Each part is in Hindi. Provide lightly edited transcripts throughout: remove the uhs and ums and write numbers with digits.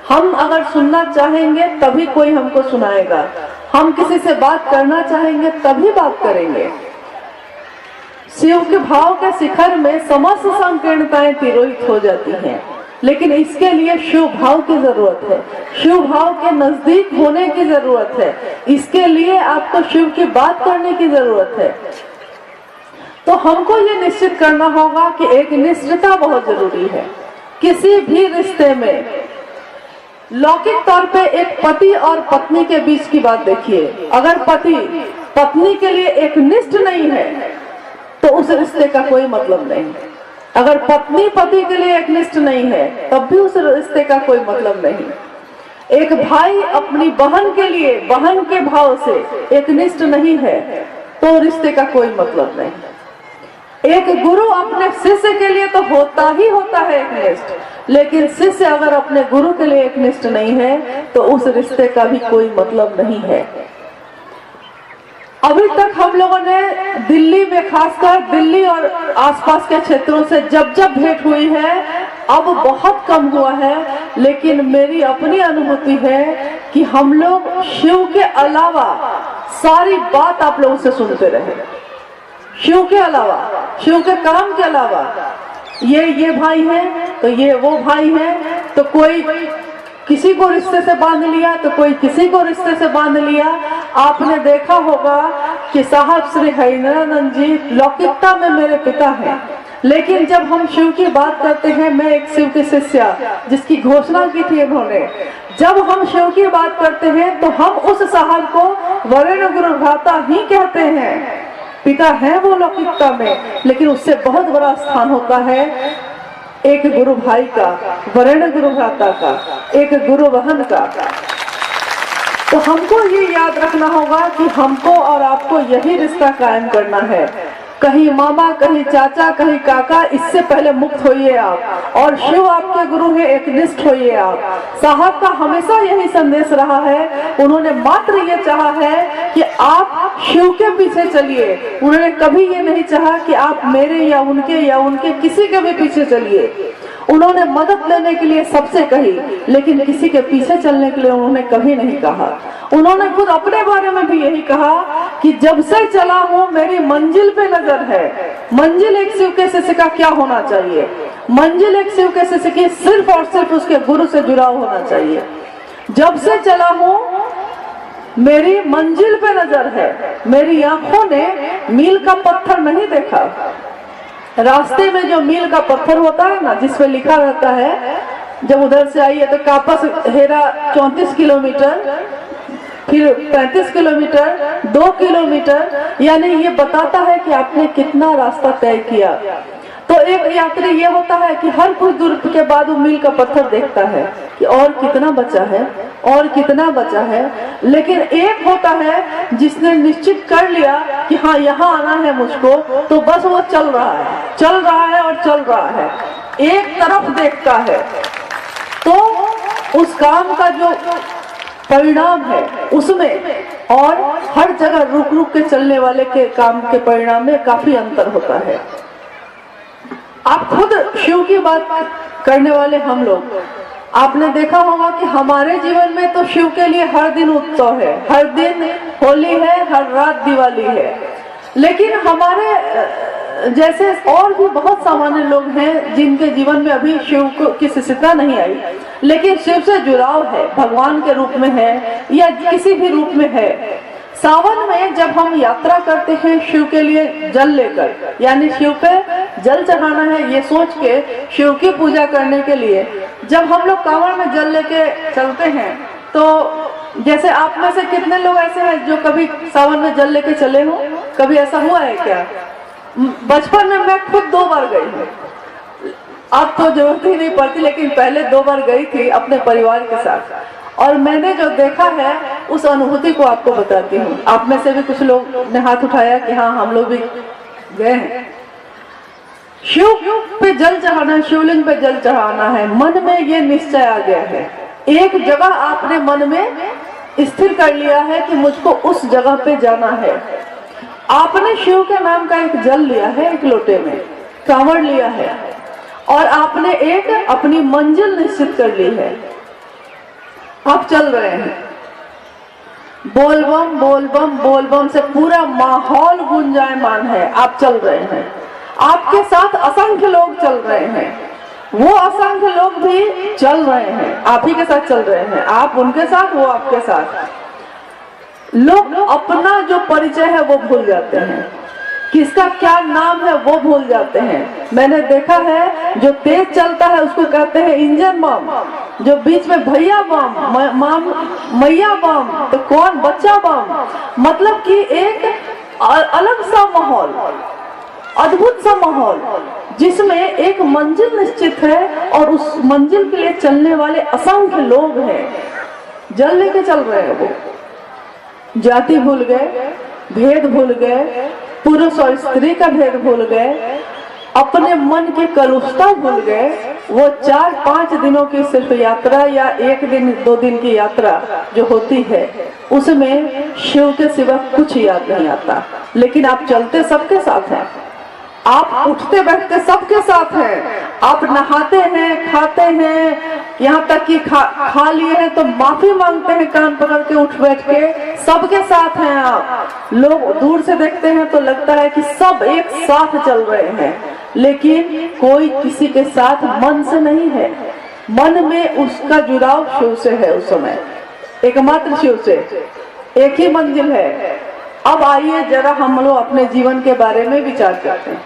हम अगर सुनना चाहेंगे तभी कोई हमको सुनाएगा, हम किसी से बात करना चाहेंगे तभी बात करेंगे। शिव के भाव के शिखर में समस्त संकीर्णताएं तिरोहित हो जाती हैं, लेकिन इसके लिए शिव भाव की जरूरत है, शिव भाव के नजदीक होने की जरूरत है, इसके लिए आपको शिव की बात करने की जरूरत है। तो हमको ये निश्चित करना होगा कि एक निष्ठता बहुत जरूरी है किसी भी रिश्ते में। लौकिक तौर पे एक पति और पत्नी के बीच की बात देखिए, अगर पति पत्नी के लिए एक निष्ठ नहीं है तो उस रिश्ते का कोई मतलब नहीं। अगर पत्नी पति के लिए एक निष्ठ नहीं है तब भी उस रिश्ते का कोई मतलब नहीं। एक भाई अपनी बहन के लिए बहन के भाव से एक निष्ठ नहीं है तो रिश्ते का कोई मतलब नहीं। एक गुरु अपने शिष्य के लिए तो होता ही होता है एक निष्ठ, लेकिन शिष्य अगर अपने गुरु के लिए एक निष्ठ नहीं है तो उस रिश्ते का भी कोई मतलब नहीं है। अभी तक हम लोगों ने दिल्ली में, खासकर दिल्ली और आसपास के क्षेत्रों से जब जब भेंट हुई है, अब बहुत कम हुआ है, लेकिन मेरी अपनी अनुभूति है कि हम लोग शिव के अलावा सारी बात आप लोगों से सुनते रहे। शिव के अलावा, शिव के काम के अलावा, ये भाई है तो ये वो भाई है, तो कोई किसी को रिश्ते से बांध लिया तो कोई किसी को रिश्ते से बांध लिया। आपने देखा होगा कि साहब श्री हरिनानंद जी लौकिकता में मेरे पिता हैं, लेकिन जब हम शिव की बात करते हैं, मैं एक शिव की शिष्या जिसकी घोषणा की थी इन्होंने, जब हम शिव की बात करते हैं तो हम उस साहब को वरेण्य गुरु भ्राता ही कहते हैं। पिता है वो लौकिकता में, लेकिन उससे बहुत बड़ा स्थान होता है एक गुरु भाई का, वरेण्य गुरु भ्राता का, एक गुरु बहन का। तो हमको ये याद रखना होगा कि हमको और आपको यही रिश्ता कायम करना है। कहीं मामा, कहीं चाचा, कहीं काका, इससे पहले मुक्त होइए आप, और शिव आपके गुरु है, एकनिष्ठ होइए आप। साहब का हमेशा यही संदेश रहा है, उन्होंने मात्र ये चाहा है कि आप शिव के पीछे चलिए। उन्होंने कभी ये नहीं चाहा कि आप मेरे या उनके किसी के भी पीछे चलिए। उन्होंने मदद लेने के लिए सबसे कही, लेकिन किसी के पीछे चलने के लिए उन्होंने कभी नहीं कहा। उन्होंने खुद अपने बारे में भी यही कहा कि जब से चला हूँ मेरी मंजिल पे नजर है। मंजिल एक शिव के शिष्य का क्या होना चाहिए? मंजिल एक शिव के शिष्य की सिर्फ और सिर्फ उसके गुरु से जुड़ाव होना चाहिए। जब से चला हूँ मेरी मंजिल पे नजर है, मेरी आंखों ने मील का पत्थर नहीं देखा। रास्ते में जो मील का पत्थर होता है ना, जिसपे लिखा रहता है जब उधर से आइए तो कापस हेरा 34 किलोमीटर, फिर 35 किलोमीटर, 2 किलोमीटर, यानी ये बताता है कि आपने कितना रास्ता तय किया। तो एक यात्री ये होता है कि हर कुछ दूर के बाद वो मील का पत्थर देखता है कि और कितना बचा है, और कितना बचा है। लेकिन एक होता है जिसने निश्चित कर लिया कि हाँ यहाँ आना है मुझको, तो बस वो चल रहा है, चल रहा है और चल रहा है, एक तरफ देखता है। तो उस काम का जो परिणाम है उसमें और हर जगह रुक रुक के चलने वाले के काम के परिणाम में काफी अंतर होता है। आप खुद शिव की बात करने वाले हम लोग, आपने देखा होगा कि हमारे जीवन में तो शिव के लिए हर दिन उत्सव है, हर दिन होली है, हर रात दिवाली है। लेकिन हमारे जैसे और भी बहुत सामान्य लोग हैं जिनके जीवन में अभी शिव की शिष्यता नहीं आई, लेकिन शिव से जुड़ाव है, भगवान के रूप में है या किसी भी रूप में है। सावन में जब हम यात्रा करते हैं शिव के लिए जल लेकर, यानी शिव पे जल चढ़ाना है ये सोच के, शिव की पूजा करने के लिए जब हम लोग कांवड़ में जल लेके चलते हैं, तो जैसे आप में से कितने लोग ऐसे हैं जो कभी सावन में जल लेके चले हो? कभी ऐसा हुआ है क्या? बचपन में मैं खुद 2 बार गई हूँ, अब तो जरूरत ही नहीं पड़ती, लेकिन पहले 2 बार गई थी अपने परिवार के साथ, और मैंने जो देखा है उस अनुभूति को आपको बताती हूँ। आप में से भी कुछ लोग ने हाथ उठाया कि हाँ हम लोग भी गए हैं। शिव पे जल चढ़ाना, शिवलिंग पे जल चढ़ाना है, मन में ये निश्चय आ गया है, एक जगह आपने मन में स्थिर कर लिया है कि मुझको उस जगह पे जाना है। आपने शिव के नाम का एक जल लिया है, एक लोटे में कांवड़ लिया है, और आपने एक अपनी मंजिल निश्चित कर ली है। आप चल रहे हैं, बोलबम बोलबम बोलबम से पूरा माहौल गुंजायमान है। आप चल रहे हैं, आपके साथ असंख्य लोग चल रहे हैं, वो असंख्य लोग भी चल रहे हैं, आप ही के साथ चल रहे हैं, आप उनके साथ, वो आपके साथ। लोग अपना जो परिचय है वो भूल जाते हैं, किसका क्या नाम है वो भूल जाते हैं। मैंने देखा है जो तेज चलता है उसको कहते हैं इंजन बम, जो बीच में भैया बम, मैया बम, तो कौन बच्चा बम। मतलब कि एक अलग सा माहौल, अद्भुत सा माहौल, जिसमें एक मंजिल निश्चित है और उस मंजिल के लिए चलने वाले असंख्य लोग हैं। जल लेके चल रहे हैं, वो जाति भूल गए, भेद भूल गए, पुरुष और स्त्री का भेद भूल गए, अपने मन की कलुषता भूल गए। वो 4-5 दिनों की सिर्फ यात्रा या 1 दिन 2 दिन की यात्रा जो होती है उसमें शिव के सिवा कुछ याद नहीं आता। लेकिन आप चलते सबके साथ हैं, आप उठते बैठते सबके साथ हैं, आप नहाते हैं, खाते हैं, यहाँ तक कि खा लिए हैं तो माफी मांगते हैं कान पकड़ के उठ बैठ के, सबके साथ हैं आप। लोग दूर से देखते हैं तो लगता है कि सब एक साथ चल रहे हैं, लेकिन कोई किसी के साथ मन से नहीं है। मन में उसका जुड़ाव शिव से है, उस समय एकमात्र शिव से, एक ही मंजिल है। अब आइए जरा हम लोग अपने जीवन के बारे में विचार करते हैं।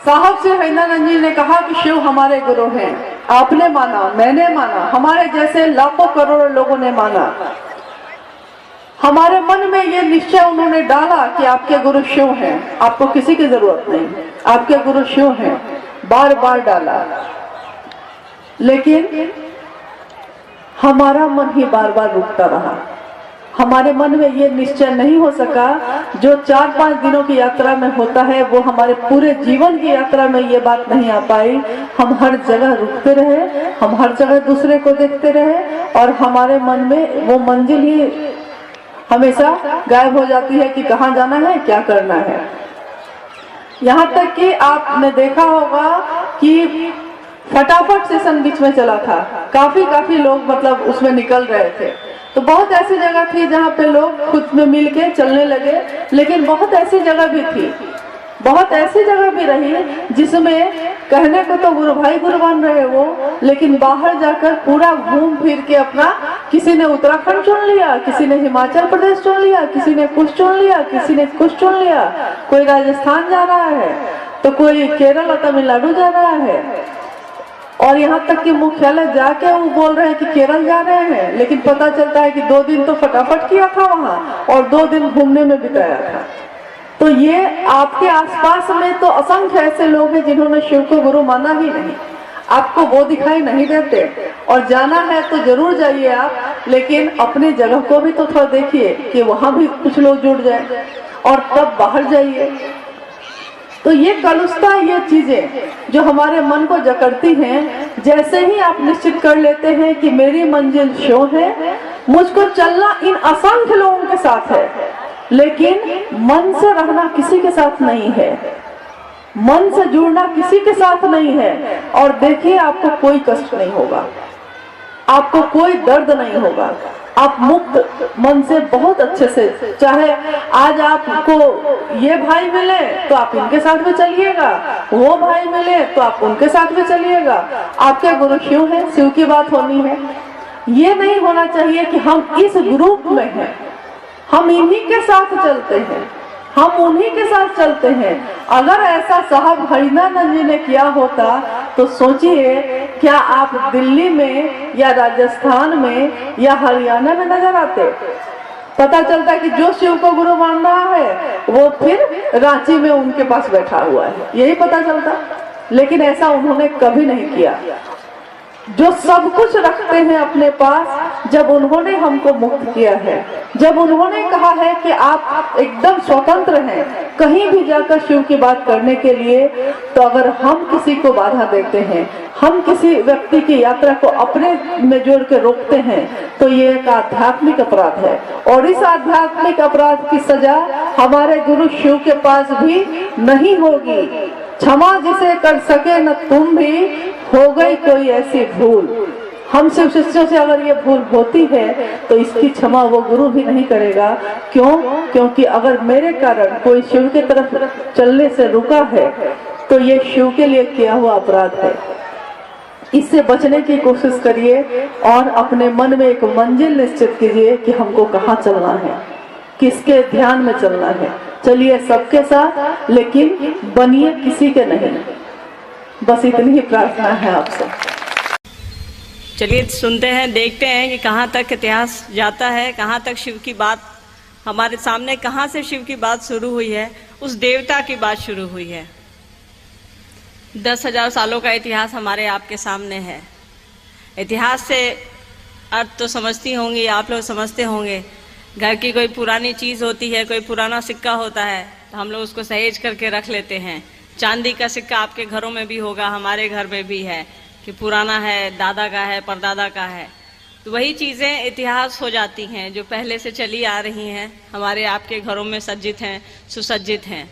साहब से हरिनानंद जी ने कहा कि शिव हमारे गुरु हैं। आपने माना, मैंने माना, हमारे जैसे लाखों करोड़ों लोगों ने माना। हमारे मन में ये निश्चय उन्होंने डाला कि आपके गुरु शिव हैं, आपको किसी की जरूरत नहीं, आपके गुरु शिव हैं, बार बार डाला। लेकिन हमारा मन ही बार बार रुकता रहा। हमारे मन में ये निश्चय नहीं हो सका जो 4-5 दिनों की यात्रा में होता है, वो हमारे पूरे जीवन की यात्रा में ये बात नहीं आ पाई। हम हर जगह रुकते रहे, हम हर जगह दूसरे को देखते रहे और हमारे मन में वो मंजिल ही हमेशा गायब हो जाती है कि कहाँ जाना है, क्या करना है। यहाँ तक कि आपने देखा होगा कि फटाफट सेशन बीच में चला था, काफी लोग मतलब उसमें निकल रहे थे। तो बहुत ऐसी जगह थी जहाँ पे लोग खुद में मिल के चलने लगे, लेकिन बहुत ऐसी जगह भी थी, बहुत ऐसी जगह भी रही जिसमें कहने को तो गुरु भाई गुरु बन रहे वो, लेकिन बाहर जाकर पूरा घूम फिर के अपना, किसी ने उत्तराखंड चुन लिया, किसी ने हिमाचल प्रदेश चुन लिया, किसी ने कुछ चुन लिया, किसी ने कुछ चुन लिया, कोई राजस्थान जा रहा है तो कोई केरल और तमिलनाडु जा रहा है। और यहाँ तक कि मुख्यालय जाके वो बोल रहे हैं कि केरल जा रहे हैं, लेकिन पता चलता है कि 2 दिन तो फटाफट किया था वहाँ और 2 दिन घूमने में बिताया था। तो ये आपके आसपास में तो असंख्य ऐसे लोग हैं जिन्होंने शिव को गुरु माना ही नहीं, आपको वो दिखाई नहीं देते। और जाना है तो जरूर जाइए आप, लेकिन अपनी जगह को भी तो थोड़ा देखिए कि वहाँ भी कुछ लोग जुड़ जाए और तब बाहर जाइए। तो ये कलुषता, ये चीजें जो हमारे मन को जकड़ती हैं, जैसे ही आप निश्चित कर लेते हैं कि मेरी मंजिल शिव है, मुझको चलना इन असंख्य लोगों के साथ है, लेकिन मन से रहना किसी के साथ नहीं है, मन से जुड़ना किसी के साथ नहीं है। और देखिए आपको कोई कष्ट नहीं होगा, आपको कोई दर्द नहीं होगा, आप मुक्त मन से बहुत अच्छे से, चाहे आज आपको ये भाई मिले तो आप इनके साथ में चलिएगा, वो भाई मिले तो आप उनके साथ में चलिएगा। आपके गुरु शिव है, शिव की बात होनी है। ये नहीं होना चाहिए कि हम इस ग्रुप में हैं, हम इन्हीं के साथ चलते हैं, हम उन्हीं के साथ चलते हैं। अगर ऐसा साहब हरिनानंद जी ने किया होता तो सोचिए, क्या आप दिल्ली में या राजस्थान में या हरियाणा में नजर आते? पता चलता कि जो शिव को गुरु मान रहा है वो फिर रांची में उनके पास बैठा हुआ है, यही पता चलता। लेकिन ऐसा उन्होंने कभी नहीं किया। जो सब कुछ रखते हैं अपने पास, जब उन्होंने हमको मुक्त किया है, जब उन्होंने कहा है कि आप एकदम स्वतंत्र हैं कहीं भी जाकर शिव की बात करने के लिए, तो अगर हम किसी को बाधा देते हैं, हम किसी व्यक्ति की यात्रा को अपने में जोड़ के रोकते हैं, तो ये एक आध्यात्मिक अपराध है। और इस आध्यात्मिक अपराध की सजा हमारे गुरु शिव के पास भी नहीं होगी। क्षमा जिसे कर सके न तुम भी, हो गई कोई ऐसी भूल, हम शिव शिष्यों से अगर ये भूल होती है तो इसकी क्षमा वो गुरु भी नहीं करेगा। क्यों? क्योंकि अगर मेरे कारण कोई शिव की तरफ चलने से रुका है तो ये शिव के लिए किया हुआ अपराध है। इससे बचने की कोशिश करिए और अपने मन में एक मंजिल निश्चित कीजिए कि हमको कहाँ चलना है, किसके ध्यान में चलना है। चलिए सबके साथ, लेकिन बनिए किसी के नहीं। बस इतनी ही प्रार्थना है आपसे। चलिए सुनते हैं, देखते हैं कि कहाँ तक इतिहास जाता है, कहाँ तक शिव की बात हमारे सामने, कहाँ से शिव की बात शुरू हुई है, उस देवता की बात शुरू हुई है। 10,000 सालों का इतिहास हमारे आपके सामने है। इतिहास से अर्थ तो समझती होंगी, आप लोग समझते होंगे। घर की कोई पुरानी चीज़ होती है, कोई पुराना सिक्का होता है तो हम लोग उसको सहेज करके रख लेते हैं। चांदी का सिक्का आपके घरों में भी होगा, हमारे घर में भी है कि पुराना है, दादा का है, परदादा का है। तो वही चीज़ें इतिहास हो जाती हैं जो पहले से चली आ रही हैं, हमारे आपके घरों में सज्जित हैं, सुसज्जित हैं।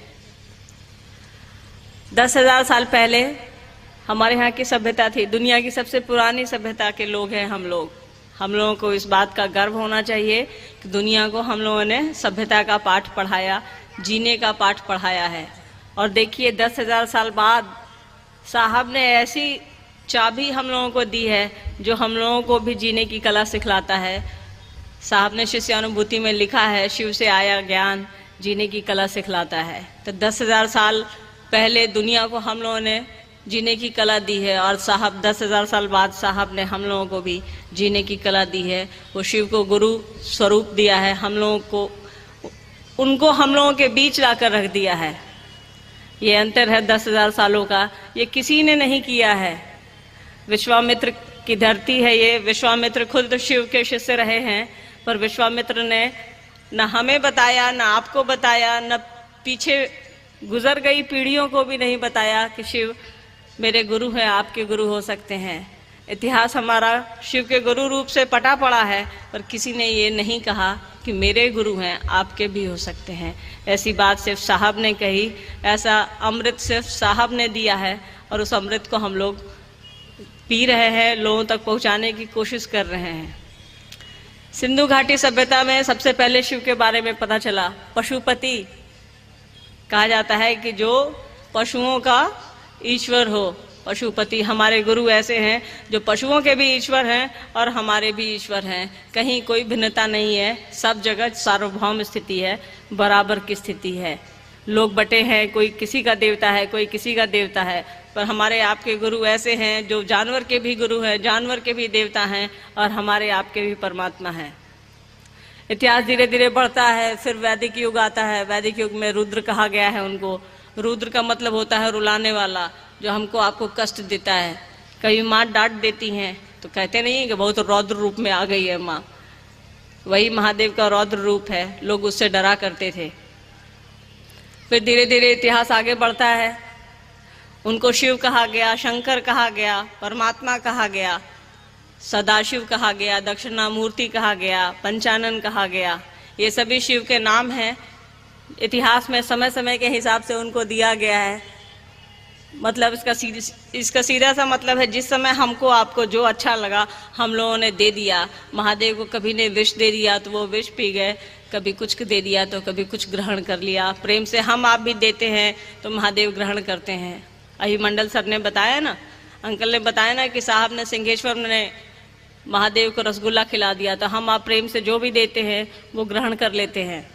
10,000 साल पहले हमारे यहाँ की सभ्यता थी, दुनिया की सबसे पुरानी सभ्यता के लोग हैं हम लोग। हम लोगों को इस बात का गर्व होना चाहिए कि दुनिया को हम लोगों ने सभ्यता का पाठ पढ़ाया, जीने का पाठ पढ़ाया है। और देखिए 10,000 साल बाद साहब ने ऐसी चाबी हम लोगों को दी है जो हम लोगों को भी जीने की कला सिखलाता है। साहब ने शिष्यानुभूति में लिखा है, शिव से आया ज्ञान जीने की कला सिखलाता है। तो 10,000 साल पहले दुनिया को हम लोगों ने जीने की कला दी है और साहब 10,000 साल बाद साहब ने हम लोगों को भी जीने की कला दी है। वो शिव को गुरु स्वरूप दिया है, हम लोगों को उनको हम लोगों के बीच लाकर रख दिया है। ये अंतर है 10,000 सालों का, ये किसी ने नहीं किया है। विश्वामित्र की धरती है ये, विश्वामित्र खुद शिव के शिष्य रहे हैं, पर विश्वामित्र ने न हमें बताया, न आपको बताया, न पीछे गुजर गई पीढ़ियों को भी नहीं बताया कि शिव मेरे गुरु हैं, आपके गुरु हो सकते हैं। इतिहास हमारा शिव के गुरु रूप से पटा पड़ा है, पर किसी ने ये नहीं कहा कि मेरे गुरु हैं, आपके भी हो सकते हैं। ऐसी बात सिर्फ साहब ने कही, ऐसा अमृत सिर्फ साहब ने दिया है और उस अमृत को हम लोग पी रहे हैं, लोगों तक पहुंचाने की कोशिश कर रहे हैं। सिंधु घाटी सभ्यता में सबसे पहले शिव के बारे में पता चला। पशुपति कहा जाता है कि जो पशुओं का ईश्वर हो। पशुपति हमारे गुरु ऐसे हैं जो पशुओं के भी ईश्वर हैं और हमारे भी ईश्वर हैं। कहीं कोई भिन्नता नहीं है, सब जगह सार्वभौम स्थिति है, बराबर की स्थिति है। लोग बटे हैं, कोई किसी का देवता है, कोई किसी का देवता है, पर हमारे आपके गुरु ऐसे हैं जो जानवर के भी गुरु हैं, जानवर के भी देवता हैं और हमारे आपके भी परमात्मा हैं। इतिहास धीरे धीरे बढ़ता है, फिर वैदिक युग आता है। वैदिक युग में रुद्र कहा गया है उनको। रुद्र का मतलब होता है रुलाने वाला, जो हमको आपको कष्ट देता है। कभी माँ डांट देती हैं तो कहते नहीं कि बहुत रौद्र रूप में आ गई है माँ, वही महादेव का रौद्र रूप है, लोग उससे डरा करते थे। फिर धीरे धीरे इतिहास आगे बढ़ता है, उनको शिव कहा गया, शंकर कहा गया, परमात्मा कहा गया, सदाशिव कहा गया, दक्षिणामूर्ति कहा गया, पंचानन कहा गया। ये सभी शिव के नाम हैं। इतिहास में समय समय के हिसाब से उनको दिया गया है। मतलब इसका सीधा सा मतलब है, जिस समय हमको आपको जो अच्छा लगा हम लोगों ने दे दिया। महादेव को कभी ने विष दे दिया तो वो विष पी गए, कभी कुछ दे दिया तो कभी कुछ ग्रहण कर लिया। प्रेम से हम आप भी देते हैं तो महादेव ग्रहण करते हैं। अही मंडल सर ने बताया ना, अंकल ने बताया ना कि साहब ने सिंहेश्वर ने महादेव को रसगुल्ला खिला दिया, तो हम आप प्रेम से जो भी देते हैं वो ग्रहण कर लेते हैं।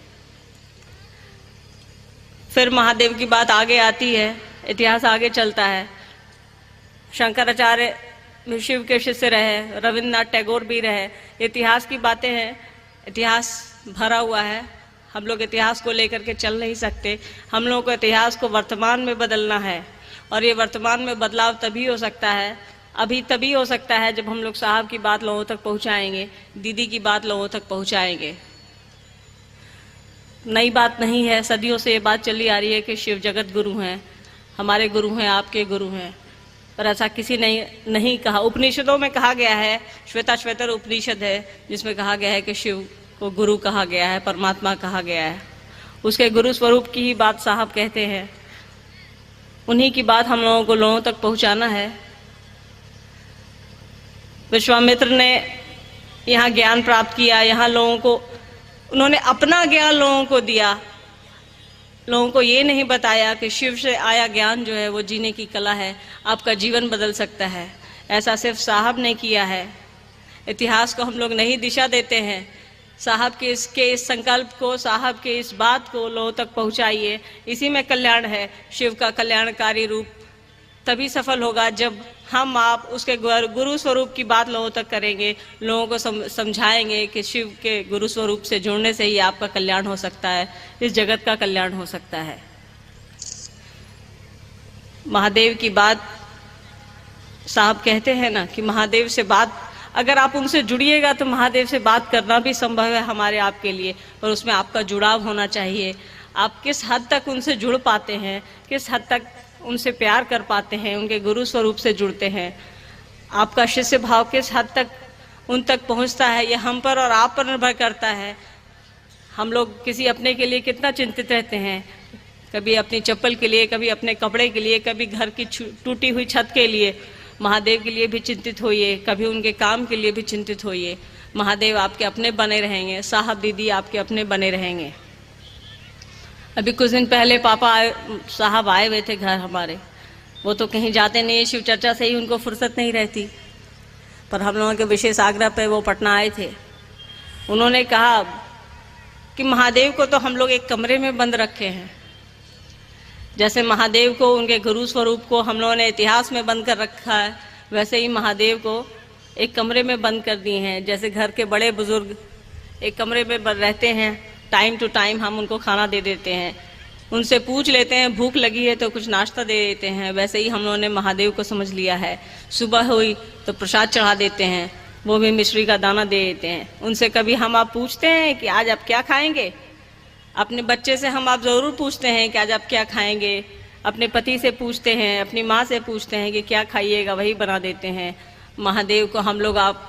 फिर महादेव की बात आगे आती है, इतिहास आगे चलता है। शंकराचार्य शिव के शिष्य रहे, रविन्द्रनाथ टैगोर भी रहे। इतिहास की बातें हैं, इतिहास भरा हुआ है। हम लोग इतिहास को लेकर के चल नहीं सकते। हम लोगों को इतिहास को वर्तमान में बदलना है, और ये वर्तमान में बदलाव तभी हो सकता है, अभी तभी हो सकता है जब हम लोग साहब की बात लोगों तक पहुंचाएंगे, दीदी की बात लोगों तक पहुंचाएंगे। नई बात नहीं है, सदियों से ये बात चली आ रही है कि शिव जगत गुरु हैं, हमारे गुरु हैं, आपके गुरु हैं, पर ऐसा किसी ने नहीं कहा। उपनिषदों में कहा गया है, श्वेताश्वेतर उपनिषद है जिसमें कहा गया है कि शिव को गुरु कहा गया है, परमात्मा कहा गया है। उसके गुरु स्वरूप की ही बात साहब कहते हैं, उन्हीं की बात हम लोगों को लोगों तक पहुंचाना है। विश्वामित्र ने यहाँ ज्ञान प्राप्त किया, यहाँ लोगों को उन्होंने अपना ज्ञान लोगों को दिया। लोगों को ये नहीं बताया कि शिव से आया ज्ञान जो है वो जीने की कला है, आपका जीवन बदल सकता है। ऐसा सिर्फ साहब ने किया है। इतिहास को हम लोग नई दिशा देते हैं। साहब के इस संकल्प को, साहब के इस बात को लोगों तक पहुंचाइए। इसी में कल्याण है। शिव का कल्याणकारी रूप तभी सफल होगा जब हम आप उसके गुरु स्वरूप की बात लोगों तक करेंगे, लोगों को समझाएंगे कि शिव के गुरु स्वरूप से जुड़ने से ही आपका कल्याण हो सकता है, इस जगत का कल्याण हो सकता है। महादेव की बात साहब कहते हैं ना कि महादेव से बात, अगर आप उनसे जुड़िएगा तो महादेव से बात करना भी संभव है हमारे आपके लिए, और उसमें आपका जुड़ाव होना चाहिए। आप किस हद तक उनसे जुड़ पाते हैं, किस हद तक उनसे प्यार कर पाते हैं, उनके गुरु स्वरूप से जुड़ते हैं, आपका शिष्य भाव किस हद तक उन तक पहुंचता है, ये हम पर और आप पर निर्भर करता है। हम लोग किसी अपने के लिए कितना चिंतित रहते हैं, कभी अपनी चप्पल के लिए, कभी अपने कपड़े के लिए, कभी घर की टूटी हुई छत के लिए। महादेव के लिए भी चिंतित होइए, कभी उनके काम के लिए भी चिंतित होइए। महादेव आपके अपने बने रहेंगे, साहब दीदी आपके अपने बने रहेंगे। अभी कुछ दिन पहले साहब आए हुए थे घर हमारे। वो तो कहीं जाते नहीं, शिव चर्चा से ही उनको फुर्सत नहीं रहती, पर हम लोगों के विशेष आग्रह पे वो पटना आए थे। उन्होंने कहा कि महादेव को तो हम लोग एक कमरे में बंद रखे हैं, जैसे महादेव को, उनके गुरु स्वरूप को हम लोगों ने इतिहास में बंद कर रखा है, वैसे ही महादेव को एक कमरे में बंद कर दिए हैं। जैसे घर के बड़े बुजुर्ग एक कमरे में रहते हैं, टाइम टू टाइम हम उनको खाना दे देते हैं, उनसे पूछ लेते हैं भूख लगी है तो कुछ नाश्ता दे देते हैं, वैसे ही हम लोगों ने महादेव को समझ लिया है। सुबह हुई तो प्रसाद चढ़ा देते हैं, वो भी मिश्री का दाना दे देते हैं। उनसे कभी हम आप पूछते हैं कि आज आप क्या खाएंगे? अपने बच्चे से हम आप ज़रूर पूछते हैं कि आज आप क्या खाएंगे। अपने पति से पूछते हैं, अपनी माँ से पूछते हैं कि क्या खाइएगा, वही बना देते हैं। महादेव को हम लोग आप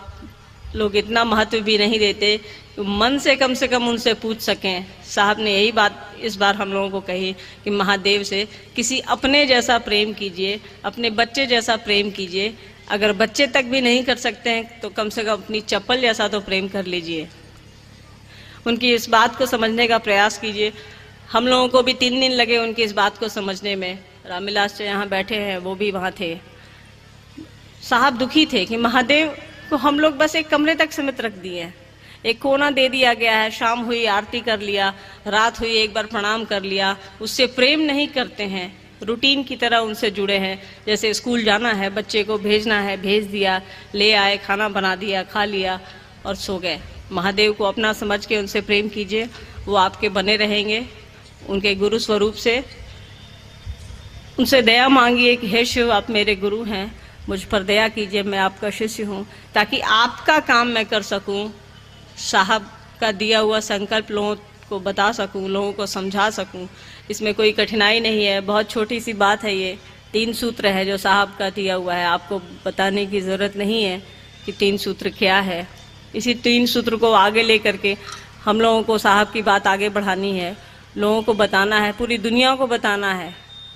लोग इतना महत्व भी नहीं देते, मन से कम उनसे पूछ सकें। साहब ने यही बात इस बार हम लोगों को कही कि महादेव से किसी अपने जैसा प्रेम कीजिए, अपने बच्चे जैसा प्रेम कीजिए। अगर बच्चे तक भी नहीं कर सकते हैं तो कम से कम अपनी चप्पल जैसा तो प्रेम कर लीजिए। उनकी इस बात को समझने का प्रयास कीजिए। हम लोगों को भी 3 दिन लगे उनकी इस बात को समझने में। रामविलास जी यहाँ बैठे हैं, वो भी वहाँ थे। साहब दुखी थे कि महादेव को हम लोग बस एक कमरे तक सीमित रख दिए हैं, एक कोना दे दिया गया है। शाम हुई आरती कर लिया, रात हुई एक बार प्रणाम कर लिया, उससे प्रेम नहीं करते हैं। रूटीन की तरह उनसे जुड़े हैं, जैसे स्कूल जाना है, बच्चे को भेजना है, भेज दिया, ले आए, खाना बना दिया, खा लिया और सो गए। महादेव को अपना समझ के उनसे प्रेम कीजिए, वो आपके बने रहेंगे। उनके गुरु स्वरूप से उनसे दया मांगिए कि हे शिव, आप मेरे गुरु हैं, मुझ पर दया कीजिए, मैं आपका शिष्य हूँ, ताकि आपका काम मैं कर सकूँ, साहब का दिया हुआ संकल्प लोगों को बता सकूँ, लोगों को समझा सकूँ। इसमें कोई कठिनाई नहीं है, बहुत छोटी सी बात है। ये 3 सूत्र है जो साहब का दिया हुआ है, आपको बताने की ज़रूरत नहीं है कि 3 सूत्र क्या है। इसी 3 सूत्र को आगे लेकर के हम लोगों को साहब की बात आगे बढ़ानी है, लोगों को बताना है, पूरी दुनिया को बताना है।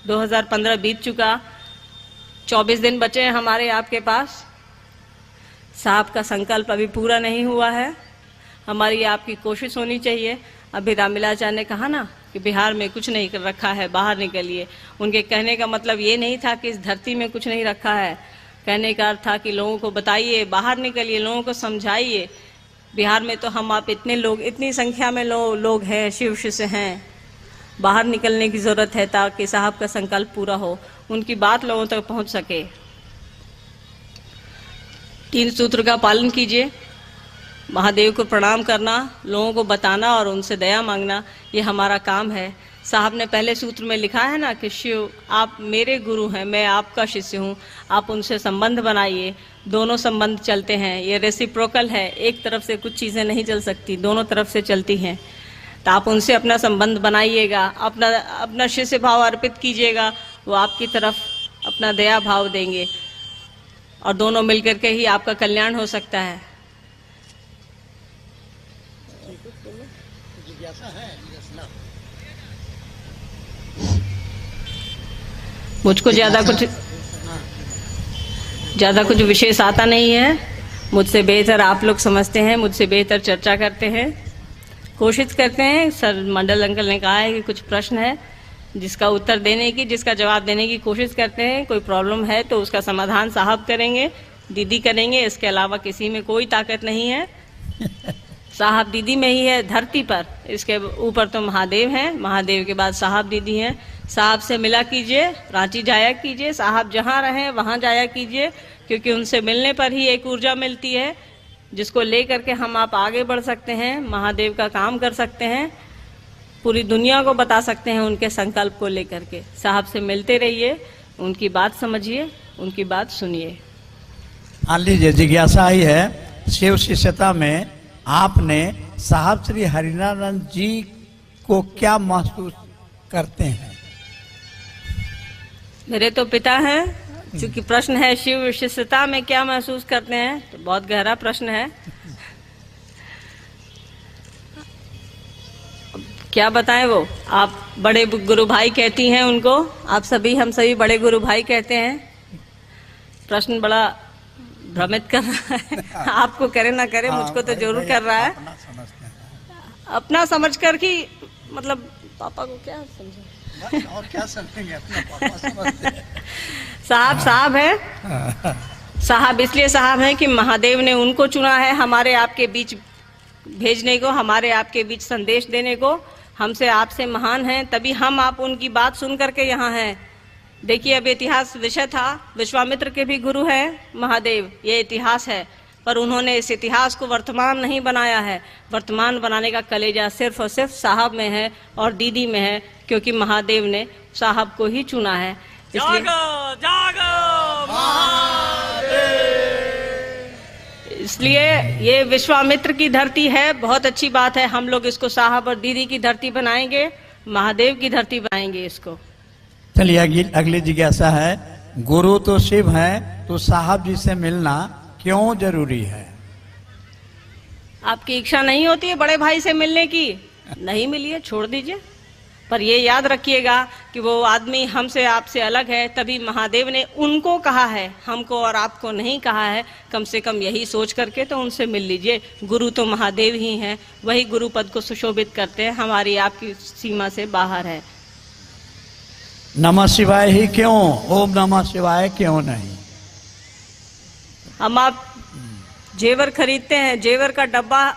2015 बीत चुका, 24 दिन बचे हैं हमारे आपके पास। साहब का संकल्प अभी पूरा नहीं हुआ है, हमारी आपकी कोशिश होनी चाहिए। अभी रामविलास ने कहा ना कि बिहार में कुछ नहीं कर रखा है, बाहर निकलिए। उनके कहने का मतलब ये नहीं था कि इस धरती में कुछ नहीं रखा है, कहने का अर्थ था कि लोगों को बताइए, बाहर निकलिए, लोगों को समझाइए। बिहार में तो हम आप इतने लोग, इतनी संख्या में लोग हैं, शिव शिष्य हैं, बाहर निकलने की ज़रूरत है ताकि साहब का संकल्प पूरा हो, उनकी बात लोगों तक पहुंच सके। 3 सूत्र का पालन कीजिए। महादेव को प्रणाम करना, लोगों को बताना और उनसे दया मांगना, ये हमारा काम है। साहब ने पहले सूत्र में लिखा है ना कि शिव आप मेरे गुरु हैं, मैं आपका शिष्य हूँ, आप उनसे संबंध बनाइए। दोनों संबंध चलते हैं, ये रेसिप्रोकल है, एक तरफ से कुछ चीज़ें नहीं चल सकती, दोनों तरफ से चलती हैं। तो आप उनसे अपना संबंध बनाइएगा, अपना शिष्य भाव अर्पित कीजिएगा, वो आपकी तरफ अपना दया भाव देंगे और दोनों मिलकर के ही आपका कल्याण हो सकता है। मुझको ज़्यादा कुछ विशेष आता नहीं है, मुझसे बेहतर आप लोग समझते हैं, मुझसे बेहतर चर्चा करते हैं, कोशिश करते हैं। सर मंडल अंकल ने कहा है कि कुछ प्रश्न है जिसका उत्तर देने की, जिसका जवाब देने की कोशिश करते हैं। कोई प्रॉब्लम है तो उसका समाधान साहब करेंगे, दीदी करेंगे, इसके अलावा किसी में कोई ताकत नहीं है। साहब दीदी में ही है धरती पर, इसके ऊपर तो महादेव हैं, महादेव के बाद साहब दीदी हैं। साहब से मिला कीजिए, रांची जाया कीजिए, साहब जहाँ रहें वहाँ जाया कीजिए, क्योंकि उनसे मिलने पर ही एक ऊर्जा मिलती है जिसको लेकर के हम आप आगे बढ़ सकते हैं, महादेव का काम कर सकते हैं, पूरी दुनिया को बता सकते हैं उनके संकल्प को लेकर के। साहब से मिलते रहिए, उनकी बात समझिए, उनकी बात सुनिए। मान लीजिए जिज्ञासा आई है, शिव शिष्यता में आपने साहब श्री हरिनारायण जी को क्या महसूस करते हैं? मेरे तो पिता हैं, चूंकि प्रश्न है शिव शिष्यता में क्या महसूस करते हैं, तो बहुत गहरा प्रश्न है। क्या बताएं, वो आप बड़े गुरु भाई कहती हैं उनको, आप सभी हम सभी बड़े गुरु भाई कहते हैं। प्रश्न बड़ा भ्रमित कर रहा है, आपको करे ना करे, मुझको तो जरूर कर रहा है। अपना समझकर कि मतलब पापा को क्या समझे और क्या समझेंगे, अपना पापा समझते हैं। साहब साहब है, साहब इसलिए साहब है कि महादेव ने उनको चुना है हमारे आपके बीच भेजने को, हमारे आपके बीच संदेश देने को। हमसे आपसे महान हैं, तभी हम आप उनकी बात सुन करके यहाँ हैं। देखिए, अब इतिहास विषय था, विश्वामित्र के भी गुरु हैं महादेव, ये इतिहास है, पर उन्होंने इस इतिहास को वर्तमान नहीं बनाया है। वर्तमान बनाने का कलेजा सिर्फ और सिर्फ साहब में है और दीदी में है, क्योंकि महादेव ने साहब को ही चुना है। इसलिए इसलिए ये विश्वामित्र की धरती है, बहुत अच्छी बात है। हम लोग इसको साहब और दीदी की धरती बनाएंगे, महादेव की धरती बनाएंगे इसको। चलिए अगली जिज्ञासा है, गुरु तो शिव है, तो साहब जी से मिलना क्यों जरूरी है? आपकी इच्छा नहीं होती है बड़े भाई से मिलने की, नहीं मिलिए, छोड़ दीजिए। पर ये याद रखिएगा कि वो आदमी हमसे आपसे अलग है, तभी महादेव ने उनको कहा है, हमको और आपको नहीं कहा है। कम से कम यही सोच करके तो उनसे मिल लीजिए। गुरु तो महादेव ही हैं, वही गुरु पद को सुशोभित करते हैं, हमारी आपकी सीमा से बाहर है। नमः शिवाय ही क्यों, ओम नमः शिवाय क्यों नहीं? हम आप जेवर खरीदते हैं, जेवर का डब्बा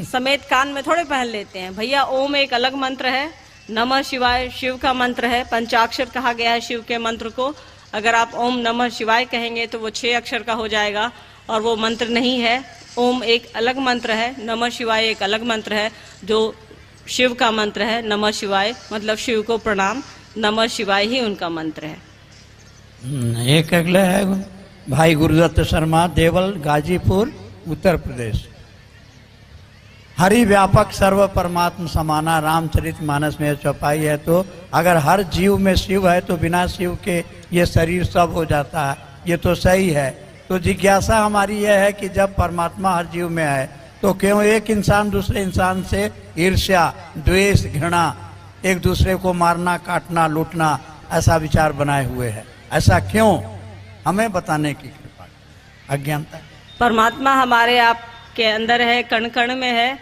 समेत कान में थोड़े पहन लेते हैं भैया। ओम एक अलग मंत्र है, नमः शिवाय शिव का मंत्र है, पंचाक्षर कहा गया है शिव के मंत्र को। अगर आप ओम नमः शिवाय कहेंगे तो वो 6 अक्षर का हो जाएगा और वो मंत्र नहीं है। ओम एक अलग मंत्र है, नमः शिवाय एक अलग मंत्र है जो शिव का मंत्र है। नमः शिवाय मतलब शिव को प्रणाम, नमः शिवाय ही उनका मंत्र है। एक अगला है भाई गुरुदत्त शर्मा, देवल, गाजीपुर, उत्तर प्रदेश। हरि व्यापक सर्व परमात्म समाना रामचरित मानस में चौपाई है, तो अगर हर जीव में शिव है तो बिना शिव के ये शरीर सब हो जाता है, ये तो सही है। तो जिज्ञासा हमारी यह है कि जब परमात्मा हर जीव में है तो क्यों एक इंसान दूसरे इंसान से ईर्ष्या, द्वेष, घृणा, एक दूसरे को मारना, काटना, लूटना, ऐसा विचार बनाए हुए है? ऐसा क्यों, हमें बताने की कृपा। अज्ञानता। परमात्मा हमारे आपके अंदर है, कण कण में है।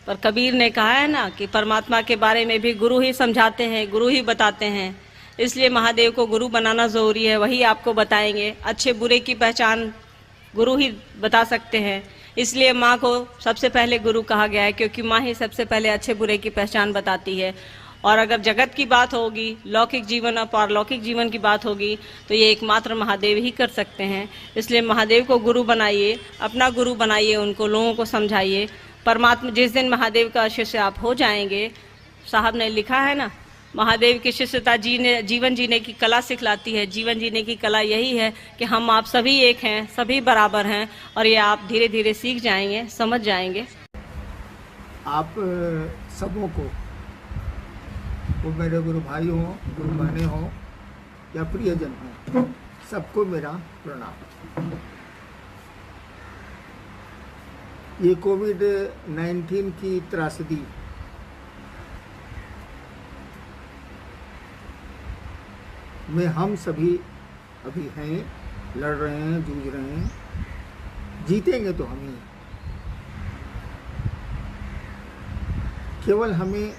पर कबीर ने कहा है ना कि परमात्मा के बारे में भी गुरु ही समझाते हैं, गुरु ही बताते हैं। इसलिए महादेव को गुरु बनाना जरूरी है, वही आपको बताएंगे। अच्छे बुरे की पहचान गुरु ही बता सकते हैं, इसलिए माँ को सबसे पहले गुरु कहा गया है, क्योंकि माँ ही सबसे पहले अच्छे बुरे की पहचान बताती है। और अगर जगत की बात होगी, लौकिक जीवन और पारलौकिक जीवन की बात होगी, तो ये एकमात्र महादेव ही कर सकते हैं। इसलिए महादेव को गुरु बनाइए, अपना गुरु बनाइए, उनको लोगों को समझाइए। परमात्मा जिस दिन महादेव का शिष्य आप हो जाएंगे, साहब ने लिखा है ना, महादेव की शिष्यता जीवन जीने की कला सिखलाती है। जीवन जीने की कला यही है कि हम आप सभी एक हैं, सभी बराबर हैं, और ये आप धीरे धीरे सीख जाएंगे, समझ जाएंगे। आप सबों को, वो मेरे गुरु भाई हों, गुरु बहने हों या प्रियजन हों, सबको मेरा प्रणाम। ये कोविड-19 की त्रासदी में हम सभी अभी हैं, लड़ रहे हैं, जूझ रहे हैं। जीतेंगे तो हम ही। केवल हमें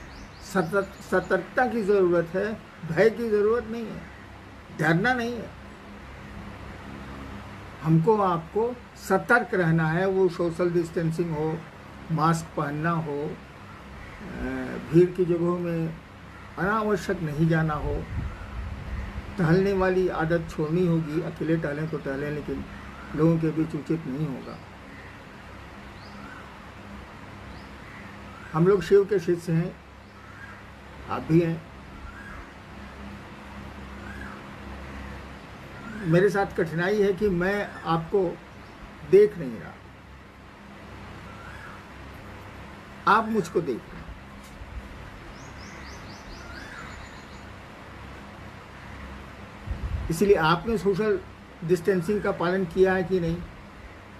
सतर्कता की ज़रूरत है, भय की ज़रूरत नहीं है, डरना नहीं है। हमको आपको सतर्क रहना है, वो सोशल डिस्टेंसिंग हो, मास्क पहनना हो, भीड़ की जगहों में अनावश्यक नहीं जाना हो, टहलने वाली आदत छोड़नी होगी। अकेले टहलें तो टहलें, लेकिन लोगों के बीच उचित नहीं होगा। हम लोग शिव के शिष्य हैं, आप भी हैं। मेरे साथ कठिनाई है कि मैं आपको देख नहीं रहा, आप मुझको देख रहे हैं। इसलिए आपने सोशल डिस्टेंसिंग का पालन किया है कि नहीं,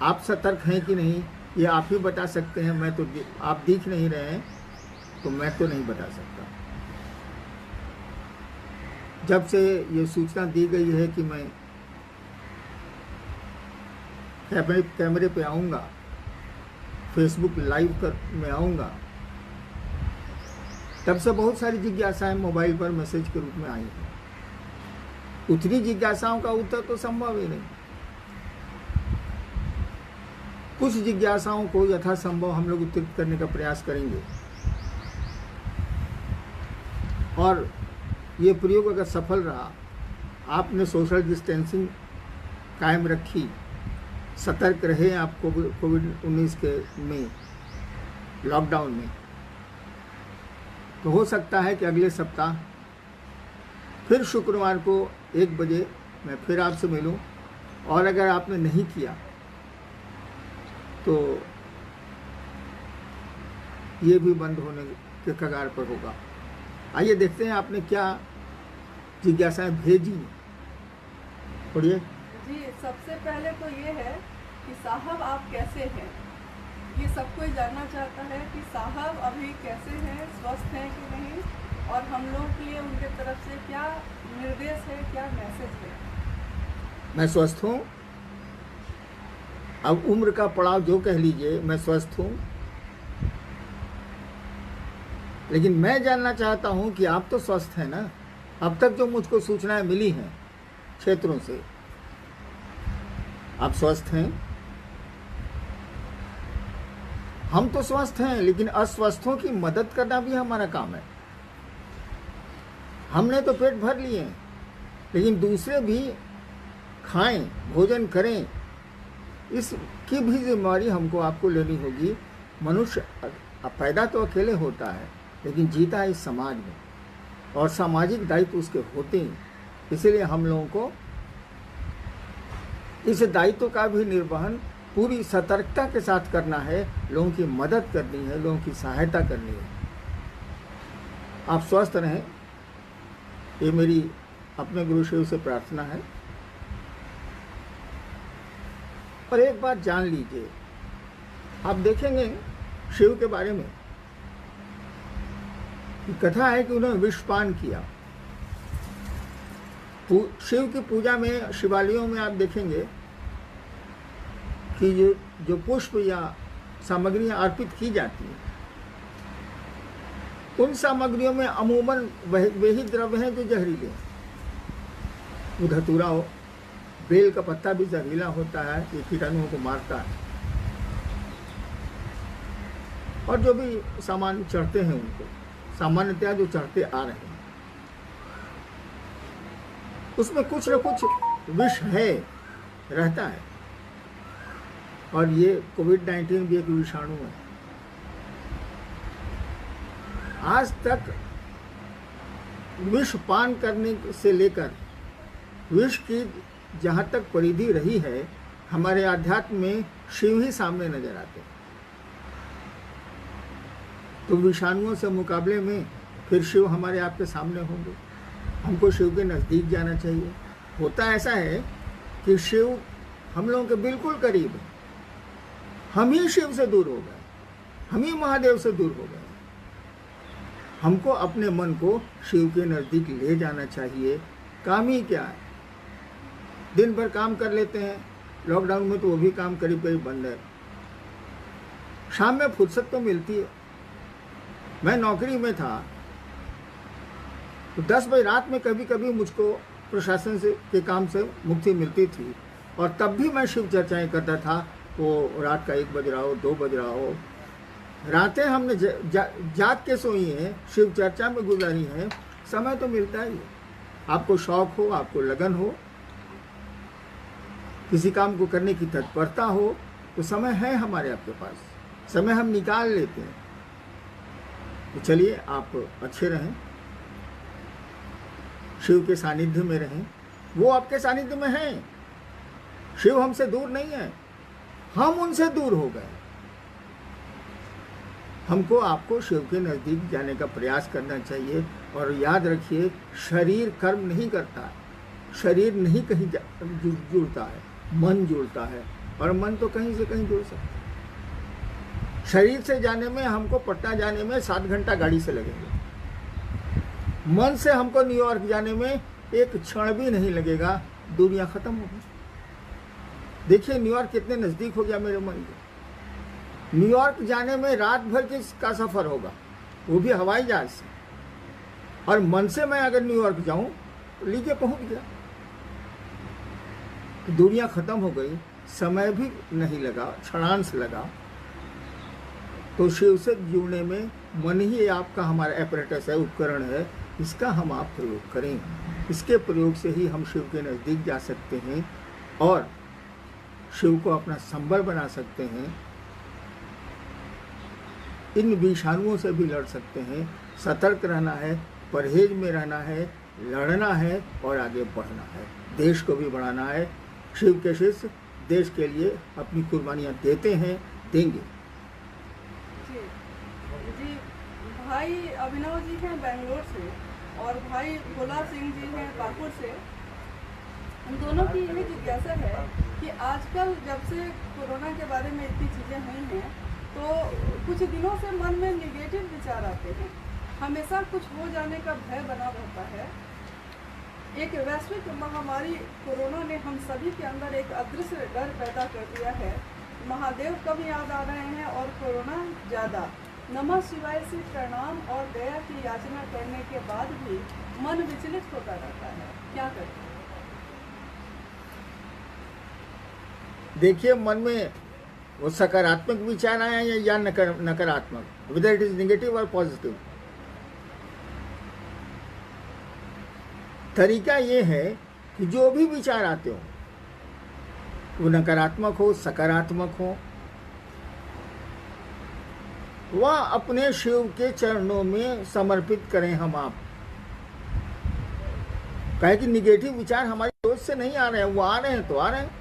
आप सतर्क हैं कि नहीं, ये आप ही बता सकते हैं। मैं तो, आप दिख नहीं रहे हैं तो मैं तो नहीं बता सकता। जब से ये सूचना दी गई है कि मैं कैमरे पे आऊँगा, फेसबुक लाइव में आऊँगा, तब से बहुत सारी जिज्ञासाएं मोबाइल पर मैसेज के रूप में आई हैं। उतनी जिज्ञासाओं का उत्तर तो संभव ही नहीं। कुछ जिज्ञासाओं को यथासंभव हम लोग उत्तरित करने का प्रयास करेंगे, और ये प्रयोग अगर सफल रहा, आपने सोशल डिस्टेंसिंग कायम रखी, सतर्क रहे आप कोविड-19 के में, लॉकडाउन में, तो हो सकता है कि अगले सप्ताह फिर शुक्रवार को 1 बजे मैं फिर आपसे मिलूं। और अगर आपने नहीं किया तो ये भी बंद होने के कगार पर होगा। आइए देखते हैं आपने क्या जिज्ञासाएं भेजी। पढ़िए जी। सबसे पहले तो ये है कि साहब आप कैसे हैं, ये सब कोई जानना चाहता है कि साहब अभी कैसे हैं, स्वस्थ हैं कि नहीं, और हम लोगों के लिए उनके तरफ से क्या निर्देश है, क्या मैसेज है। मैं स्वस्थ हूँ। अब उम्र का पड़ाव जो कह लीजिए, मैं स्वस्थ हूँ। लेकिन मैं जानना चाहता हूँ कि आप तो स्वस्थ हैं ना। अब तक जो मुझको सूचनाएं मिली हैं क्षेत्रों से, आप स्वस्थ हैं। हम तो स्वस्थ हैं, लेकिन अस्वस्थों की मदद करना भी हमारा काम है। हमने तो पेट भर लिए हैं, लेकिन दूसरे भी खाएं, भोजन करें, इसकी भी जिम्मेदारी हमको आपको लेनी होगी। मनुष्य पैदा तो अकेले होता है, लेकिन जीता है इस समाज में, और सामाजिक दायित्व उसके होते हैं। इसलिए हम लोगों को इस दायित्व का भी निर्वहन पूरी सतर्कता के साथ करना है। लोगों की मदद करनी है, लोगों की सहायता करनी है। आप स्वस्थ रहें, ये मेरी अपने गुरु शिव से प्रार्थना है। और एक बात जान लीजिए, आप देखेंगे शिव के बारे में कथा है कि उन्होंने विषपान किया। शिव की पूजा में, शिवालयों में आप देखेंगे कि जो पुष्प या सामग्रियां अर्पित की जाती हैं, उन सामग्रियों में अमूमन वे ही द्रव्य हैं जो जहरीले हैं। वो धतूरा हो, बेल का पत्ता भी जहरीला होता है, ये कीटाणुओं को मारता है। और जो भी सामान चढ़ते हैं उनको, सामान्यतया जो चढ़ते आ रहे हैं, उसमें कुछ न कुछ विष है, रहता है। और ये कोविड-19 भी एक विषाणु है। आज तक विष पान करने से लेकर विष की जहाँ तक परिधि रही है, हमारे अध्यात्म में शिव ही सामने नजर आते हैं। तो विषाणुओं से मुकाबले में फिर शिव हमारे आपके सामने होंगे। हमको शिव के नज़दीक जाना चाहिए। होता ऐसा है कि शिव हम लोगों के बिल्कुल करीब है, हम ही शिव से दूर हो गए, हम ही महादेव से दूर हो गए। हमको अपने मन को शिव के नज़दीक ले जाना चाहिए। काम ही क्या है, दिन भर काम कर लेते हैं, लॉकडाउन में तो वो भी काम करीब करीब बंद है। शाम में फुर्सत तो मिलती है। मैं नौकरी में था तो 10 बजे रात में कभी कभी मुझको प्रशासन से के काम से मुक्ति मिलती थी, और तब भी मैं शिव चर्चाएं करता था। वो रात का 1 बज रहा हो, 2 बज रहा हो, रातें हमने जाग के सोई हैं, शिव चर्चा में गुजारी हैं। समय तो मिलता ही है। आपको शौक हो, आपको लगन हो, किसी काम को करने की तत्परता हो, तो समय है हमारे आपके पास, समय हम निकाल लेते हैं। तो चलिए, आप अच्छे रहें, शिव के सानिध्य में रहें। वो आपके सानिध्य में हैं। शिव हमसे दूर नहीं है, हम उनसे दूर हो गए। हमको आपको शिव के नज़दीक जाने का प्रयास करना चाहिए। और याद रखिए, शरीर कर्म नहीं करता है, शरीर नहीं कहीं जुड़ता है, मन जुड़ता है, और मन तो कहीं से कहीं जुड़ सकता है। शरीर से जाने में हमको पटना जाने में 7 घंटा गाड़ी से लगेंगे। मन से हमको न्यूयॉर्क जाने में 1 क्षण भी नहीं लगेगा, दुनिया खत्म होगी। देखिए न्यूयॉर्क कितने नज़दीक हो गया मेरे मन के। न्यूयॉर्क जाने में रात भर का सफ़र होगा, वो भी हवाई जहाज से। और मन से मैं अगर न्यूयॉर्क जाऊं तो लीजिए पहुंच गया। तो दुनिया खत्म हो गई, समय भी नहीं लगा, क्षणांश लगा। तो शिव से जुड़ने में मन ही आपका हमारा एपरेटस है, उपकरण है। इसका हम आप प्रयोग करें। इसके प्रयोग से ही हम शिव के नज़दीक जा सकते हैं और शिव को अपना संबल बना सकते हैं। इन विषाणुओं से भी लड़ सकते हैं। सतर्क रहना है, परहेज में रहना है, लड़ना है और आगे बढ़ना है। देश को भी बढ़ाना है। शिव के शिष्य देश के लिए अपनी कुर्बानियाँ देते हैं, देंगे। जी, भाई अभिनव जी हैं बेंगलोर से और भाई भोला सिंह जी हैं कानपुर से। हम दोनों की यही जिज्ञासा है कि आजकल जब से कोरोना के बारे में इतनी चीज़ें हुई हैं, तो कुछ दिनों से मन में निगेटिव विचार आते हैं। हमेशा कुछ हो जाने का भय बना रहता है। एक वैश्विक महामारी कोरोना ने हम सभी के अंदर एक अदृश्य डर पैदा कर दिया है। महादेव कम याद आ रहे हैं और कोरोना ज़्यादा। नमः शिवाय से प्रणाम और दया की याचना करने के बाद भी मन विचलित होता रहता है, क्या करें? देखिए, मन में वो सकारात्मक विचार आया या नकारात्मक, whether it is negative और पॉजिटिव। तरीका ये है कि जो भी विचार आते हो, वो नकारात्मक हो, सकारात्मक हो, वह अपने शिव के चरणों में समर्पित करें हम आप। कहे कि निगेटिव विचार हमारी सोच से नहीं आ रहे हैं, वो आ रहे हैं तो आ रहे हैं।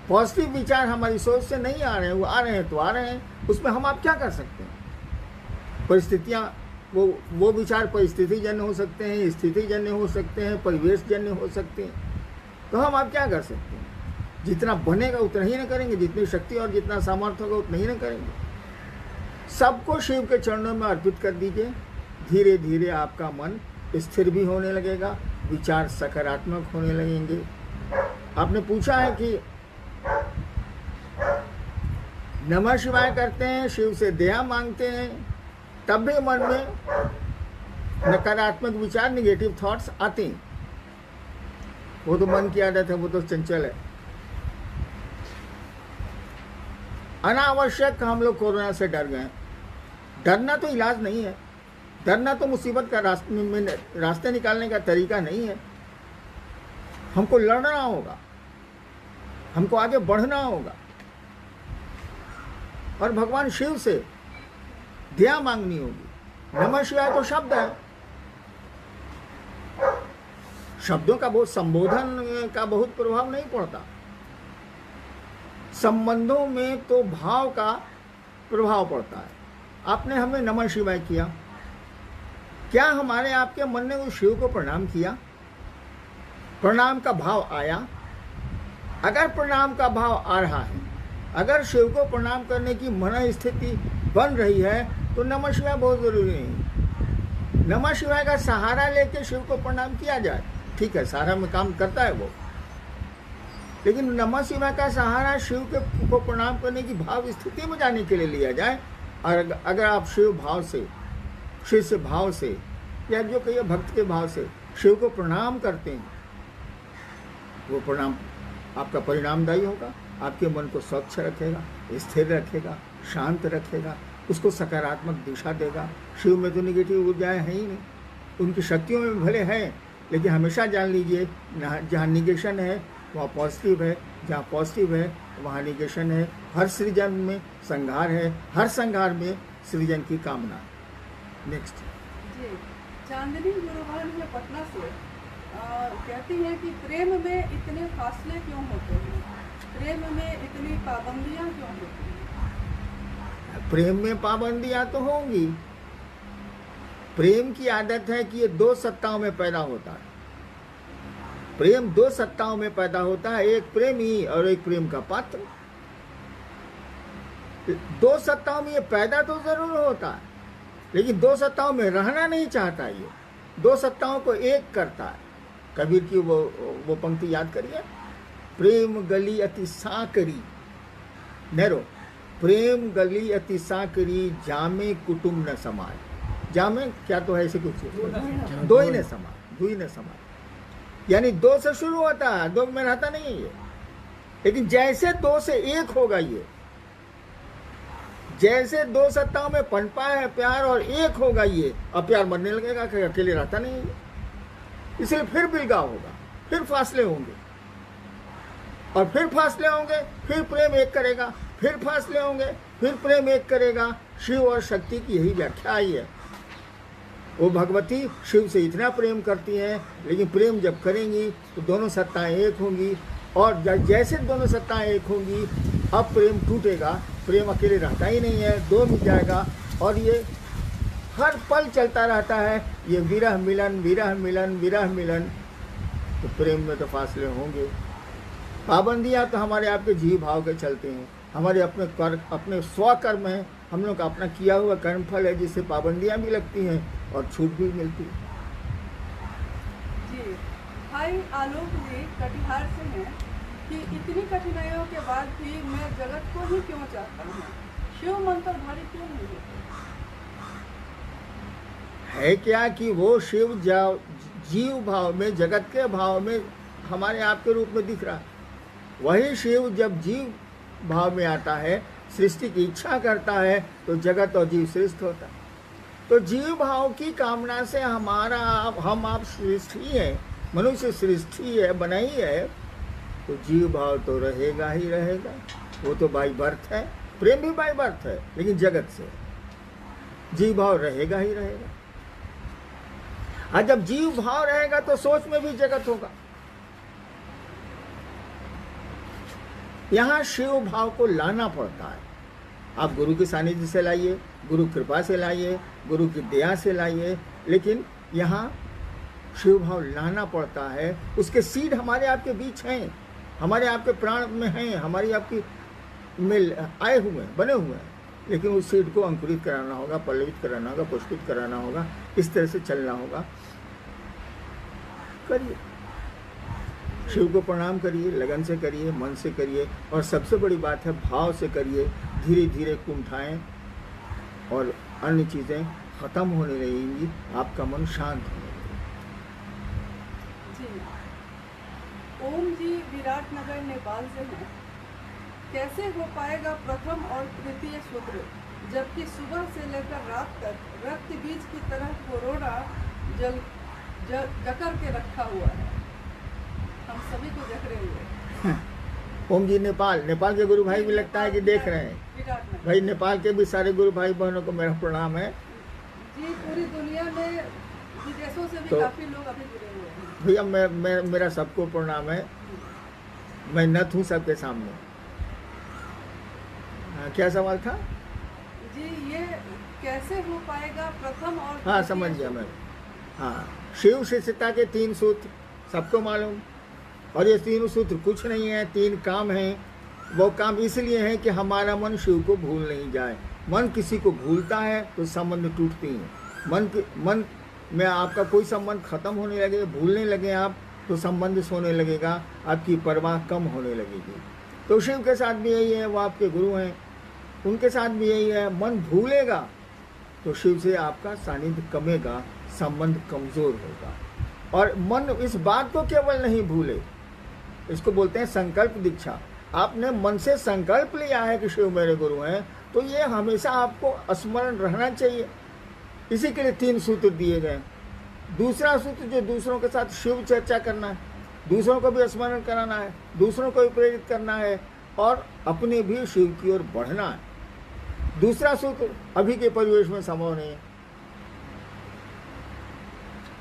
पॉजिटिव विचार हमारी सोच से नहीं आ रहे हैं, वो आ रहे हैं तो आ रहे हैं। उसमें हम आप क्या कर सकते हैं? परिस्थितियाँ, वो विचार परिस्थिति जन्य हो सकते हैं, स्थिति जन्य हो सकते हैं, परिवेश जन्य हो सकते हैं। तो हम आप क्या कर सकते हैं? जितना बनेगा उतना ही ना करेंगे, जितनी शक्ति और जितना सामर्थ्य होगा उतना ही ना करेंगे। सबको शिव के चरणों में अर्पित कर दीजिए। धीरे धीरे आपका मन स्थिर भी होने लगेगा, विचार सकारात्मक होने लगेंगे। आपने पूछा है कि नमः शिवाय करते हैं, शिव से दया मांगते हैं, तब भी मन में नकारात्मक विचार, निगेटिव थॉट्स आते हैं। वो तो मन की आदत है, वो तो चंचल है। अनावश्यक हम लोग कोरोना से डर गए। डरना तो इलाज नहीं है, डरना तो मुसीबत का रास्ते निकालने का तरीका नहीं है। हमको लड़ना होगा, हमको आगे बढ़ना होगा और भगवान शिव से दया मांगनी होगी। नमः शिवाय तो शब्द है, शब्दों का बहुत, संबोधन का बहुत प्रभाव नहीं पड़ता। संबंधों में तो भाव का प्रभाव पड़ता है। आपने हमें नमः शिवाय किया, क्या हमारे आपके मन ने उस शिव को प्रणाम किया? प्रणाम का भाव आया? अगर प्रणाम का भाव आ रहा है, अगर शिव को प्रणाम करने की मन स्थिति बन रही है, तो नमः शिवाय बहुत जरूरी नहीं। नमः शिवाय का सहारा लेके शिव को प्रणाम किया जाए, ठीक है, सहारा में काम करता है वो। लेकिन नमः शिवाय का सहारा शिव के को प्रणाम करने की भाव स्थिति में जाने के लिए लिया जाए। और अगर आप शिव भाव से, शिव से भाव से, या जो कहिए भक्त के भाव से शिव को प्रणाम करते हैं, वो प्रणाम आपका परिणामदायी होगा, आपके मन को स्वच्छ रखेगा, स्थिर रखेगा, शांत रखेगा, उसको सकारात्मक दिशा देगा। शिव में तो निगेटिव ऊर्जाएं हैं ही नहीं, उनकी शक्तियों में भले हैं, लेकिन हमेशा जान लीजिए जहाँ निगेशन है वहाँ पॉजिटिव है, जहाँ पॉजिटिव है वहाँ निगेशन है। हर सृजन में संहार है, हर संहार में सृजन की कामना। नेक्स्ट जी, चांदनी गुरुवान है पटना से कहती हैं कि प्रेम में इतने फासले क्यों होते हैं, प्रेम में इतनी पाबंदियां क्यों होती हैं? प्रेम में पाबंदियां तो होंगी। प्रेम की आदत है कि ये दो सत्ताओं में पैदा होता है। प्रेम दो सत्ताओं में पैदा होता है, एक प्रेमी और एक प्रेम का पात्र। दो सत्ताओं में ये पैदा तो जरूर होता है, लेकिन दो सत्ताओं में रहना नहीं चाहता। ये दो सत्ताओं को एक करता है। कबीर की वो पंक्ति याद करिए, प्रेम गली अति साकरी, नैरो, प्रेम गली अति साकरी, जामे कुटुम्ब न समाज। जामे क्या तो है ऐसे कुछ, दो ही न समाज, दो ही न समाज, यानी दो से शुरू होता है, दो में रहता नहीं है ये। लेकिन जैसे दो से एक होगा ये, जैसे दो सत्ताओं में पनपा है प्यार और एक होगा ये, अब प्यार मरने लगेगा कि अकेले रहता नहीं है। इसलिए फिर बिलगाव होगा, फिर फासले होंगे, और फिर फासले होंगे, फिर प्रेम एक करेगा, फिर फासले होंगे, फिर प्रेम एक करेगा। शिव और शक्ति की यही व्याख्या आई है। वो भगवती शिव से इतना प्रेम करती हैं, लेकिन प्रेम जब करेंगी तो दोनों सत्ताएं एक होंगी, और जैसे दोनों सत्ताएं एक होंगी अब प्रेम टूटेगा। प्रेम अकेले रहता ही नहीं है, दो मिल जाएगा, और ये हर पल चलता रहता है। ये विरह मिलन, विरह मिलन, विरह मिलन, तो प्रेम में तो फासले होंगे। पाबंदियाँ तो हमारे आपके जीव भाव के चलते हैं, हमारे अपने अपने स्वकर्म है, हम लोग का अपना किया हुआ कर्मफल है, जिससे पाबंदियाँ भी लगती हैं और छूट भी मिलती है। जी, भाई आलोक जी कटिहार से हैं कि इतनी कठिनाइयों के बाद भी मैं जगत को ही क्यों चाहता हूँ, शिव मंत्र भारी क्यों नहीं होते? है क्या कि वो शिव जीव भाव में, जगत के भाव में हमारे आपके रूप में दिख रहा है। वही शिव जब जीव भाव में आता है, सृष्टि की इच्छा करता है, तो जगत और जीव श्रेष्ठ होता है। तो जीव भाव की कामना से हम आप सृष्टि है, मनुष्य सृष्टि है, बनाई है, तो जीव भाव तो रहेगा ही रहेगा। वो तो बाई बर्थ है, प्रेम भी बाई बर्थ है, लेकिन जगत से जीव भाव रहेगा ही रहेगा। और जब जीव भाव रहेगा तो सोच में भी जगत होगा। यहाँ शिव भाव को लाना पड़ता है। आप गुरु के सानिध्य से लाइए, गुरु कृपा से लाइए, गुरु की दया से लाइए, लेकिन यहाँ शिव भाव लाना पड़ता है। उसके सीड हमारे आपके बीच हैं, हमारे आपके प्राण में हैं, हमारी आपकी में आए हुए हैं, बने हुए हैं, लेकिन उस सीड को अंकुरित कराना होगा, पल्लवित कराना होगा, पुष्पित कराना होगा, इस तरह से चलना होगा। करिए, शिव को प्रणाम करिए, लगन से करिए, मन से करिए, और सबसे बड़ी बात है भाव से करिए। धीरे धीरे कुंठाएं और अन्य चीज़ें खत्म होने लगेंगी, आपका मन शांत होने लगेगा। जी, ओम जी विराटनगर नेपाल से हैं। कैसे हो पाएगा प्रथम और तृतीय सूत्र, जबकि सुबह से लेकर रात तक रक्त बीज की तरह कोरोना जकड़ के रखा हुआ है, हम सभी को जकड़े हुए। ओम जी नेपाल के गुरु भाई भी लगता है कि देख रहे हैं। भाई नेपाल के भी सारे गुरु भाई बहनों को मेरा प्रणाम है जी। पूरी दुनिया में विदेशों से भी तो काफी लोग अभी जुड़े हुए हैं। भैया मेरा सबको प्रणाम है। मैं नत हूँ सबके सामने। क्या सवाल था जी? ये कैसे हो पाएगा प्रथम और हाँ समझ गया मैं। हाँ, शिव शिष्यता के 3 सूत्र सबको मालूम, और ये 3 सूत्र कुछ नहीं है, 3 काम हैं। वो काम इसलिए है कि हमारा मन शिव को भूल नहीं जाए। मन किसी को भूलता है तो संबंध टूटती हैं। मन में आपका कोई संबंध खत्म होने लगे, भूलने लगे आप, तो संबंध सोने लगेगा, आपकी परवाह कम होने लगेगी। तो शिव के साथ भी यही है, वो आपके गुरु हैं, उनके साथ भी यही है। मन भूलेगा तो शिव से आपका सानिध्य कमेगा, संबंध कमजोर होगा। और मन इस बात को केवल नहीं भूले, इसको बोलते हैं संकल्प दीक्षा। आपने मन से संकल्प लिया है कि शिव मेरे गुरु हैं, तो ये हमेशा आपको स्मरण रहना चाहिए। इसी के लिए 3 सूत्र दिए गए। दूसरा सूत्र जो दूसरों के साथ शिव चर्चा करना है, दूसरों को भी स्मरण कराना है, दूसरों को भी प्रेरित करना है और अपने भी शिव की ओर बढ़ना है। दूसरा सूत्र अभी के परिवेश में संभव नहीं है।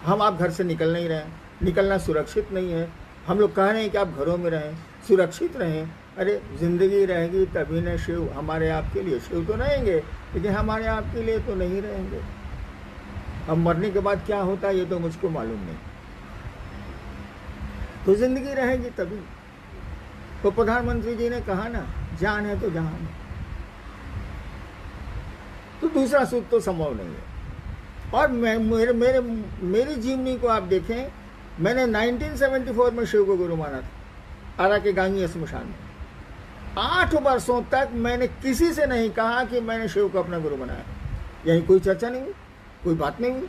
हम आप घर से निकल नहीं रहे, निकलना सुरक्षित नहीं है। हम लोग कह रहे हैं कि आप घरों में रहें, सुरक्षित रहें। अरे जिंदगी रहेगी तभी न शिव हमारे आपके लिए। शिव तो रहेंगे लेकिन हमारे आपके लिए तो नहीं रहेंगे। अब मरने के बाद क्या होता है ये तो मुझको मालूम नहीं। तो जिंदगी रहेगी तभी। तो प्रधानमंत्री जी ने कहा ना, जान है तो जहान। तो दूसरा सूत्र तो संभव नहीं है। और मेरी जीवनी को आप देखें, मैंने 1974 में शिव को गुरु माना था, आरा के गांगी स्मशान में। 8 वर्षों तक मैंने किसी से नहीं कहा कि मैंने शिव को अपना गुरु बनाया। यही कोई चर्चा नहीं हुई, कोई बात नहीं हुई।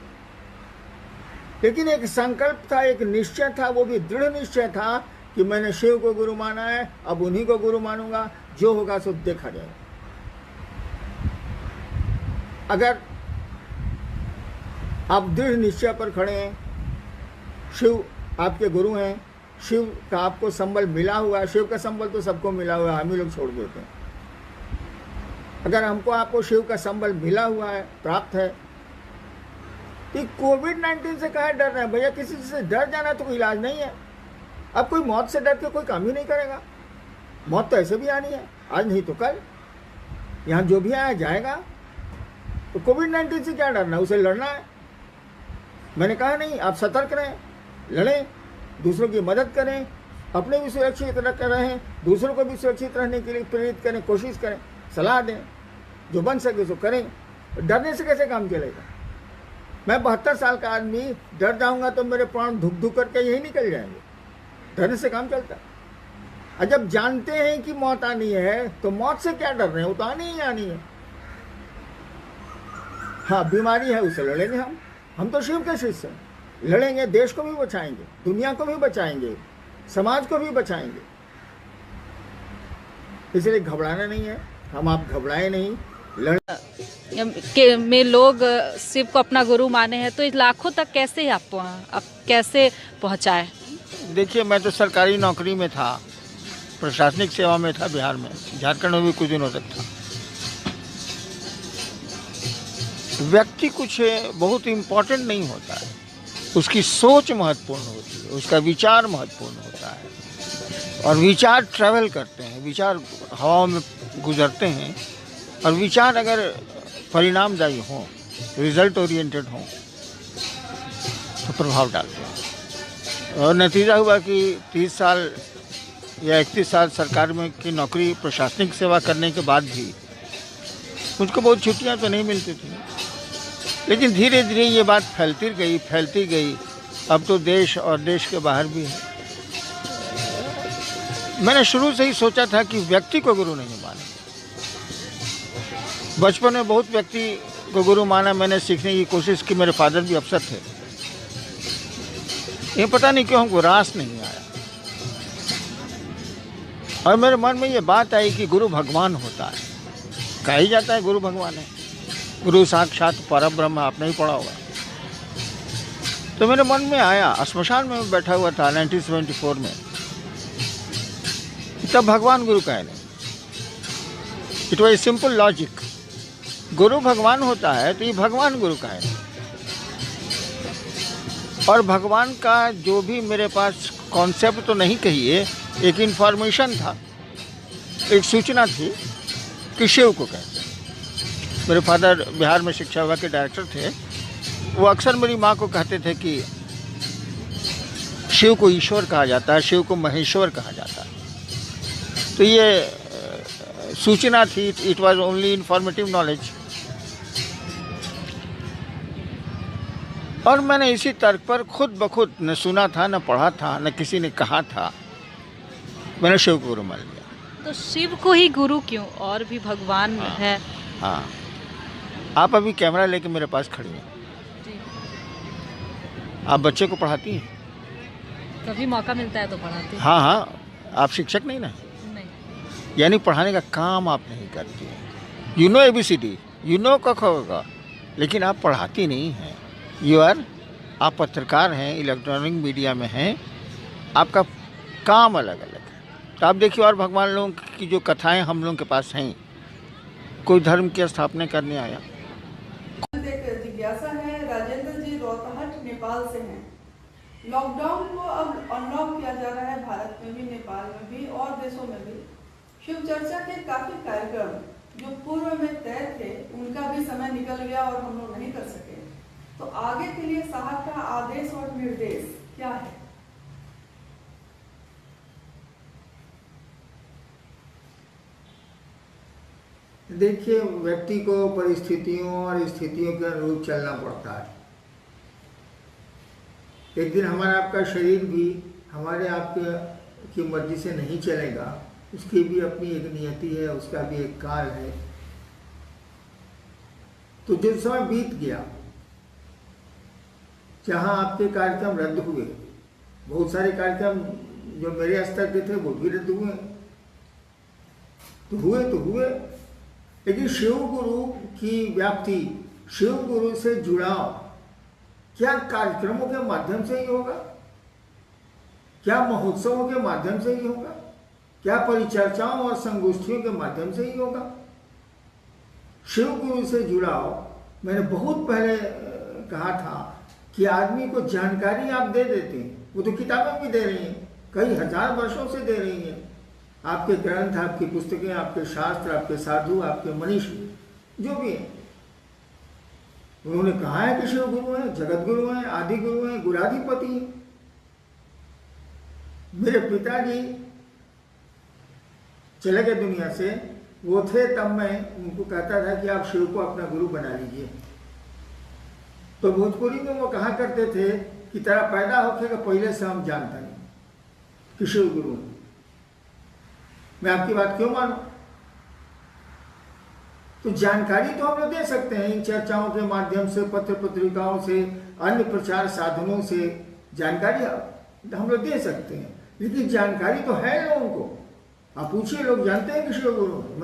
लेकिन एक संकल्प था, एक निश्चय था, वो भी दृढ़ निश्चय था कि मैंने शिव को गुरु माना है, अब उन्हीं को गुरु मानूंगा, जो होगा सो देखा जाएगा। अगर आप दृढ़ निश्चय पर खड़े हैं, शिव आपके गुरु हैं, शिव का आपको संबल मिला हुआ है। शिव का संबल तो सबको मिला हुआ है, हम ही लोग छोड़ देते हैं। अगर हमको आपको शिव का संबल मिला हुआ है, प्राप्त है, तो कोविड-19 से कहाँ डर रहे हैं भैया? किसी से डर जाना तो कोई इलाज नहीं है। अब कोई मौत से डर के कोई काम ही नहीं करेगा। मौत तो ऐसे भी आनी है, आज नहीं तो कल। यहाँ जो भी आया जाएगा। तो कोविड-19 से क्या डरना, उसे लड़ना है। मैंने कहा नहीं, आप सतर्क रहें, लड़ें, दूसरों की मदद करें, अपने भी सुरक्षित रहें, दूसरों को भी सुरक्षित रहने के लिए प्रेरित करें, कोशिश करें, सलाह दें, जो बन सके सो करें। डरने से कैसे काम चलेगा? मैं 72 साल का आदमी डर जाऊंगा तो मेरे प्राण धुक धुक करके यही निकल जाएंगे। डरने से काम चलता है। और जब जानते हैं कि मौत आनी है तो मौत से क्या डर रहे हैं? वो तो आनी ही आनी है। हाँ, बीमारी है, उसे लड़ेंगे हम तो शिव के शिष्य हैं, लड़ेंगे, देश को भी बचाएंगे, दुनिया को भी बचाएंगे, समाज को भी बचाएंगे। इसलिए घबराना नहीं है, हम आप घबराए नहीं, में लोग शिव को अपना गुरु माने हैं, तो लाखों तक कैसे आप कैसे पहुंचाए? देखिए, मैं तो सरकारी नौकरी में था, प्रशासनिक सेवा में था बिहार में, झारखंड में भी कुछ दिनों तक था। व्यक्ति कुछ बहुत इम्पोर्टेंट नहीं होता है, उसकी सोच महत्वपूर्ण होती है, उसका विचार महत्वपूर्ण होता है। और विचार ट्रैवल करते हैं, विचार हवाओं में गुजरते हैं, और विचार अगर परिणामदायी हों, रिजल्ट ओरिएंटेड हों, तो प्रभाव डालते हैं। और नतीजा हुआ कि 30 साल या 31 साल सरकार में की नौकरी, प्रशासनिक सेवा करने के बाद भी मुझको बहुत छुट्टियां तो नहीं मिलती थी, लेकिन धीरे धीरे ये बात फैलती गई। अब तो देश और देश के बाहर भी है। मैंने शुरू से ही सोचा था कि व्यक्ति को गुरु नहीं माने। बचपन में बहुत व्यक्ति को गुरु माना, मैंने सीखने की कोशिश की। मेरे फादर भी अफसर थे। ये पता नहीं क्यों हमको रास नहीं आया, और मेरे मन में ये बात आई कि गुरु भगवान होता है। कहा ही जाता है गुरु भगवान है, गुरु साक्षात परब्रह्म, आपने ही पढ़ा होगा। तो मेरे मन में आया, श्मशान में बैठा हुआ था 1974 में, तब भगवान गुरु का है नहीं। इट वॉज सिंपल लॉजिक, गुरु भगवान होता है तो ये भगवान गुरु का है नहीं। और भगवान का जो भी मेरे पास कॉन्सेप्ट तो नहीं कहिए, एक इन्फॉर्मेशन था, एक सूचना थी कि शिव को कहते हैं। मेरे फादर बिहार में शिक्षा विभाग के डायरेक्टर थे। वो अक्सर मेरी माँ को कहते थे कि शिव को ईश्वर कहा जाता है, शिव को महेश्वर कहा जाता है। तो ये सूचना थी, it was only informative knowledge. और मैंने इसी तर्क पर खुद ब खुद न सुना था, न पढ़ा था, न किसी ने कहा था, मैंने शिव को गुरु मान लिया। तो शिव को ही गुरु क्यों, और भी भगवान है? हाँ, आप अभी कैमरा लेके मेरे पास खड़ी हैं, जी। आप बच्चे को पढ़ाती हैं? कभी मौका मिलता है तो पढ़ाती हूँ। हाँ हाँ, आप शिक्षक नहीं ना, नहीं। यानी पढ़ाने का काम आप नहीं करती हैं। You know ABCD, you know क ख ग, लेकिन आप पढ़ाती नहीं हैं। आप पत्रकार हैं, इलेक्ट्रॉनिक मीडिया में हैं, आपका काम अलग अलग है। तो आप देखिए, और भगवान लोगों की जो कथाएं हम लोगों के पास हैं, कोई धर्म की स्थापना करने आया। एक जिज्ञासा है, राजेंद्र जी रोहतहट नेपाल से हैं। लॉकडाउन को अब अनलॉक किया जा रहा है, भारत में भी, नेपाल में भी और देशों में भी। शिव चर्चा के काफी कार्यक्रम जो पूर्व में तय थे, उनका भी समय निकल गया और हम लोग नहीं कर सके। तो आगे के लिए साहब का आदेश और निर्देश क्या है? देखिए, व्यक्ति को परिस्थितियों और स्थितियों के अनुरूप चलना पड़ता है। एक दिन हमारा आपका शरीर भी हमारे आपके की मर्जी से नहीं चलेगा, उसकी भी अपनी एक नियति है, उसका भी एक काल है। तो जो समय बीत गया, जहाँ आपके कार्यक्रम रद्द हुए, बहुत सारे कार्यक्रम जो मेरे स्तर के थे वो भी रद्द हुए, तो हुए, लेकिन शिव गुरु की व्याप्ति, शिव गुरु से जुड़ाव क्या कार्यक्रमों के माध्यम से ही होगा? क्या महोत्सवों के माध्यम से ही होगा? क्या परिचर्चाओं और संगोष्ठियों के माध्यम से ही होगा? शिव गुरु से जुड़ाव, मैंने बहुत पहले कहा था कि आदमी को जानकारी आप दे देते हैं, वो तो किताबें भी दे रही हैं, कई हजार वर्षों से दे रही हैं। आपके ग्रंथ, आपकी पुस्तकें, आपके शास्त्र, आपके साधु, आपके मनीषी जो भी हैं, उन्होंने कहा है कि शिव गुरु हैं, जगत गुरु हैं, आदि गुरु हैं, गुराधिपति हैं। मेरे पिताजी चले गए दुनिया से, वो थे तब मैं उनको कहता था कि आप शिव को अपना गुरु बना लीजिए। तो भोजपुरी में वो कहा करते थे कि तेरा पैदा होके का पहले से हम जानते नहीं कि शिव गुरु हैं। मैं आपकी बात क्यों मानूं? तो जानकारी तो हम लोग दे सकते हैं इन चर्चाओं के माध्यम से, पत्र पत्रिकाओं से, अन्य प्रचार साधनों से जानकारी हम लोग दे सकते हैं, लेकिन जानकारी तो है लोगों को। आप पूछिए, लोग जानते हैं कि शिव गुरु हैं।